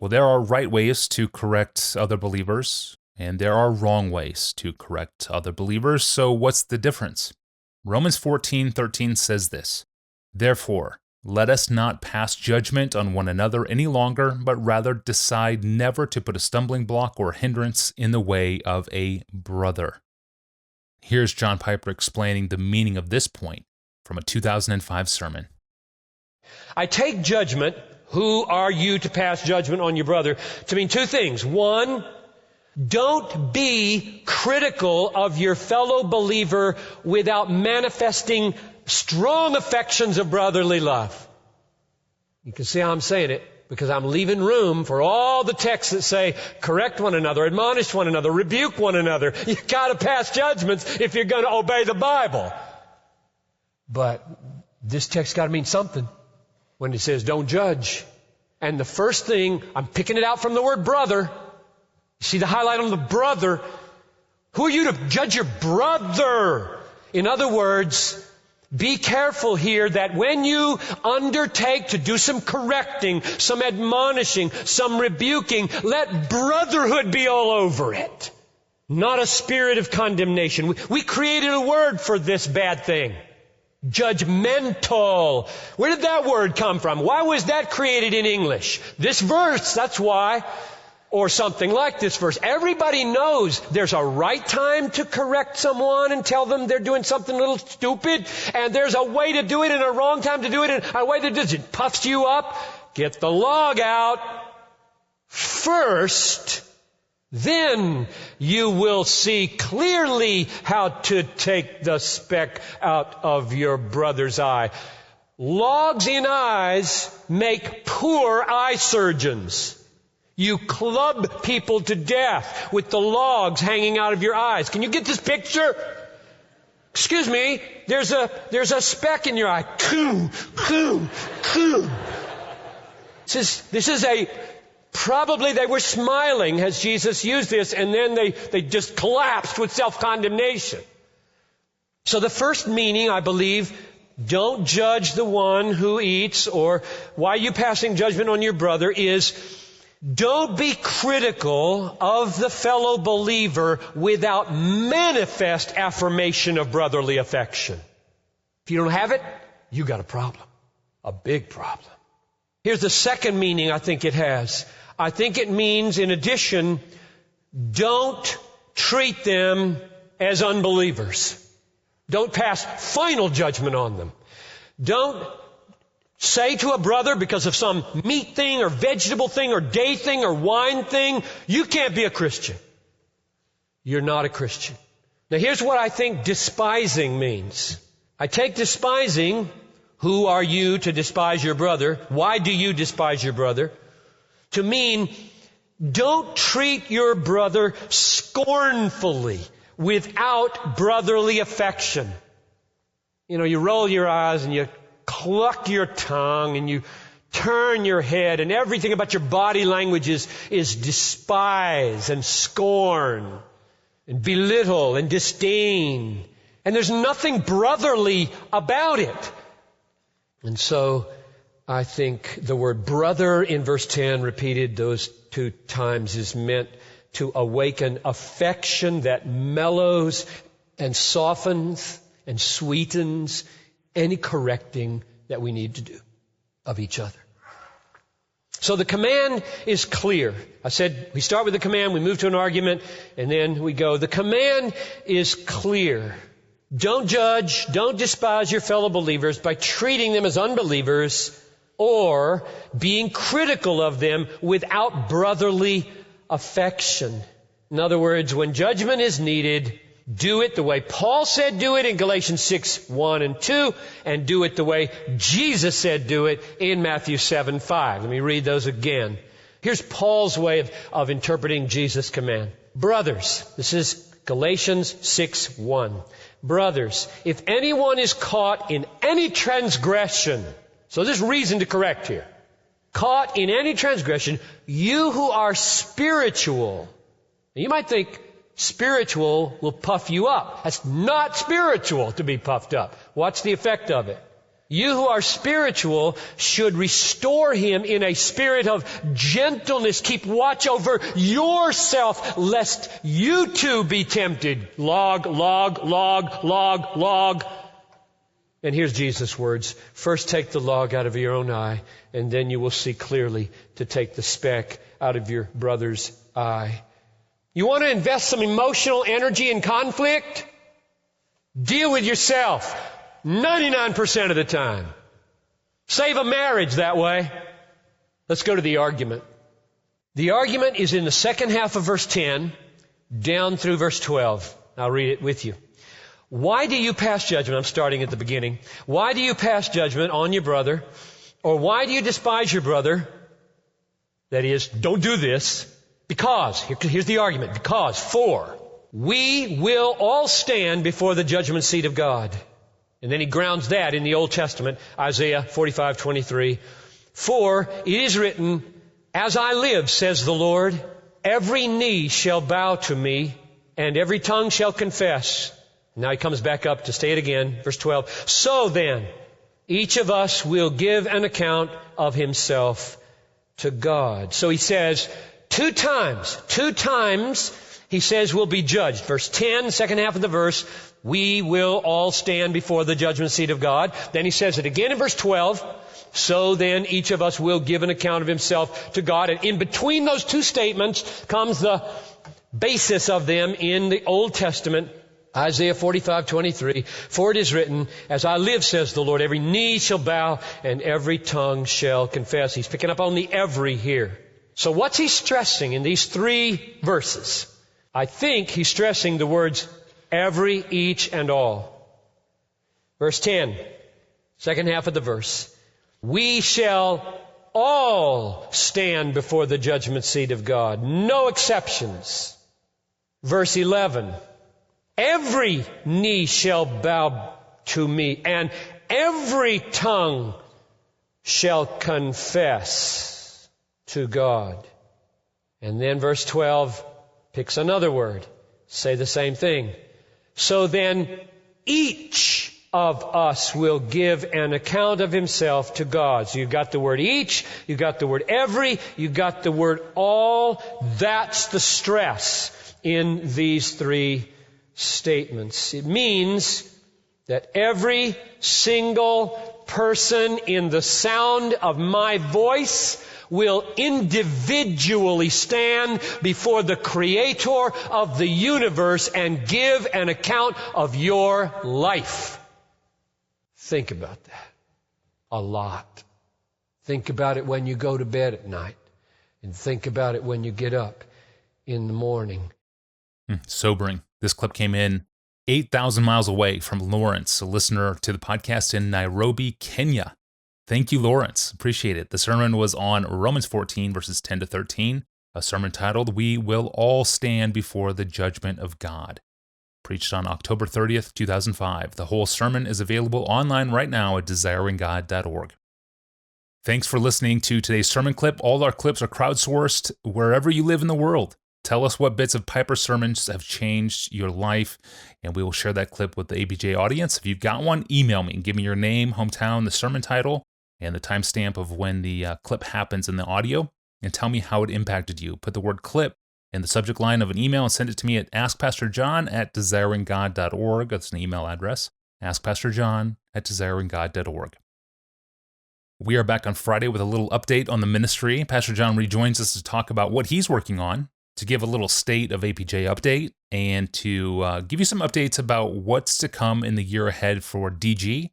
Well, there are right ways to correct other believers, and there are wrong ways to correct other believers. So what's the difference? Romans 14:13 says this, "Therefore, let us not pass judgment on one another any longer, but rather decide never to put a stumbling block or hindrance in the way of a brother." Here's John Piper explaining the meaning of this point from a 2005 sermon. I take judgment, who are you to pass judgment on your brother, to mean two things. One, don't be critical of your fellow believer without manifesting strong affections of brotherly love. You can see how I'm saying it, because I'm leaving room for all the texts that say, correct one another, admonish one another, rebuke one another. You gotta pass judgments if you're gonna obey the Bible. But this text gotta mean something when it says don't judge. And the first thing, I'm picking it out from the word brother. See the highlight on the brother. Who are you to judge your brother? In other words, be careful here that when you undertake to do some correcting, some admonishing, some rebuking, let brotherhood be all over it. Not a spirit of condemnation. We created a word for this bad thing. Judgmental. Where did that word come from? Why was that created in English? This verse, that's why. Or something like this verse. Everybody knows there's a right time to correct someone and tell them they're doing something a little stupid, and there's a way to do it and a wrong time to do it and a way that just puffs you up. Get the log out first, then you will see clearly how to take the speck out of your brother's eye. Logs in eyes make poor eye surgeons. You club people to death with the logs hanging out of your eyes. Can you get this picture? Excuse me, there's a speck in your eye. This is probably they were smiling as Jesus used this, and then they just collapsed with self-condemnation. So the first meaning, I believe, don't judge the one who eats, or why are you passing judgment on your brother, is don't be critical of the fellow believer without manifest affirmation of brotherly affection. If you don't have it, you got a problem. A big problem. Here's the second meaning I think it has. I think it means, in addition, don't treat them as unbelievers. Don't pass final judgment on them. Don't say to a brother, because of some meat thing or vegetable thing or day thing or wine thing, you can't be a Christian. You're not a Christian. Now here's what I think despising means. I take despising, who are you to despise your brother? Why do you despise your brother? To mean, don't treat your brother scornfully without brotherly affection. You know, you roll your eyes and you cluck your tongue and you turn your head, and everything about your body language is despise and scorn and belittle and disdain. And there's nothing brotherly about it. And so I think the word brother in verse 10 repeated those 2 times is meant to awaken affection that mellows and softens and sweetens any correcting that we need to do of each other. So the command is clear. I said we start with the command, we move to an argument, and then we go. The command is clear. Don't judge, don't despise your fellow believers by treating them as unbelievers or being critical of them without brotherly affection. In other words, when judgment is needed, do it the way Paul said do it in Galatians 6:1 and 2, and do it the way Jesus said do it in Matthew 7:5. Let me read those again. Here's Paul's way of interpreting Jesus' command. Brothers, this is Galatians 6:1. Brothers, if anyone is caught in any transgression, so there's reason to correct here. Caught in any transgression, you who are spiritual. Now you might think, spiritual will puff you up. That's not spiritual to be puffed up. What's the effect of it? You who are spiritual should restore him in a spirit of gentleness. Keep watch over yourself, lest you too be tempted. Log, log, log, log, log. And here's Jesus' words. First take the log out of your own eye, and then you will see clearly to take the speck out of your brother's eye. You want to invest some emotional energy in conflict? Deal with yourself 99% of the time. Save a marriage that way. Let's go to the argument. The argument is in the second half of verse 10 down through verse 12. I'll read it with you. Why do you pass judgment? I'm starting at the beginning. Why do you pass judgment on your brother? Or why do you despise your brother? That is, don't do this. Because, here's the argument. Because, for, we will all stand before the judgment seat of God. And then he grounds that in the Old Testament, Isaiah 45:23. For it is written, as I live, says the Lord, every knee shall bow to me, and every tongue shall confess. Now he comes back up to say it again, verse 12. So then, each of us will give an account of himself to God. So he says, two times, he says we'll be judged. Verse 10, second half of the verse, we will all stand before the judgment seat of God. Then he says it again in verse 12. So then each of us will give an account of himself to God. And in between those two statements comes the basis of them in the Old Testament. Isaiah 45:23. For it is written, as I live, says the Lord, every knee shall bow and every tongue shall confess. He's picking up on the every here. So what's he stressing in these three verses? I think he's stressing the words every, each, and all. Verse 10, second half of the verse. We shall all stand before the judgment seat of God. No exceptions. Verse 11. Every knee shall bow to me, and every tongue shall confess to God. And then verse 12 picks another word. Say the same thing. So then each of us will give an account of himself to God. So you've got the word each, you've got the word every, you've got the word all. That's the stress in these three statements. It means that every single person in the sound of my voice will individually stand before the Creator of the universe and give an account of your life. Think about that. A lot. Think about it when you go to bed at night. And think about it when you get up in the morning. Sobering. This clip came in 8,000 miles away from Lawrence, a listener to the podcast in Nairobi, Kenya. Thank you, Lawrence. Appreciate it. The sermon was on Romans 14, verses 10 to 13, a sermon titled, We Will All Stand Before the Judgment of God. Preached on October 30th, 2005. The whole sermon is available online right now at desiringgod.org. Thanks for listening to today's sermon clip. All our clips are crowdsourced wherever you live in the world. Tell us what bits of Piper's sermons have changed your life, and we will share that clip with the ABJ audience. If you've got one, email me and give me your name, hometown, the sermon title, and the timestamp of when the clip happens in the audio, and tell me how it impacted you. Put the word clip in the subject line of an email and send it to me at askpastorjohn@desiringgod.org. That's an email address, askpastorjohn@desiringgod.org. We are back on Friday with a little update on the ministry. Pastor John rejoins us to talk about what he's working on, to give a little state of APJ update, and to give you some updates about what's to come in the year ahead for DG,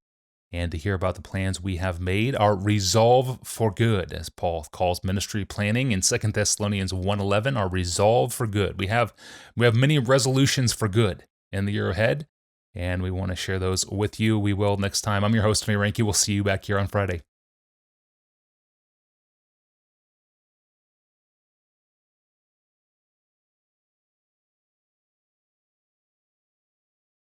and to hear about the plans we have made, our resolve for good, as Paul calls ministry planning in 2 Thessalonians 1:11, our resolve for good. We have many resolutions for good in the year ahead, and we want to share those with you. We will next time. I'm your host, Tony Reinke. We'll see you back here on Friday.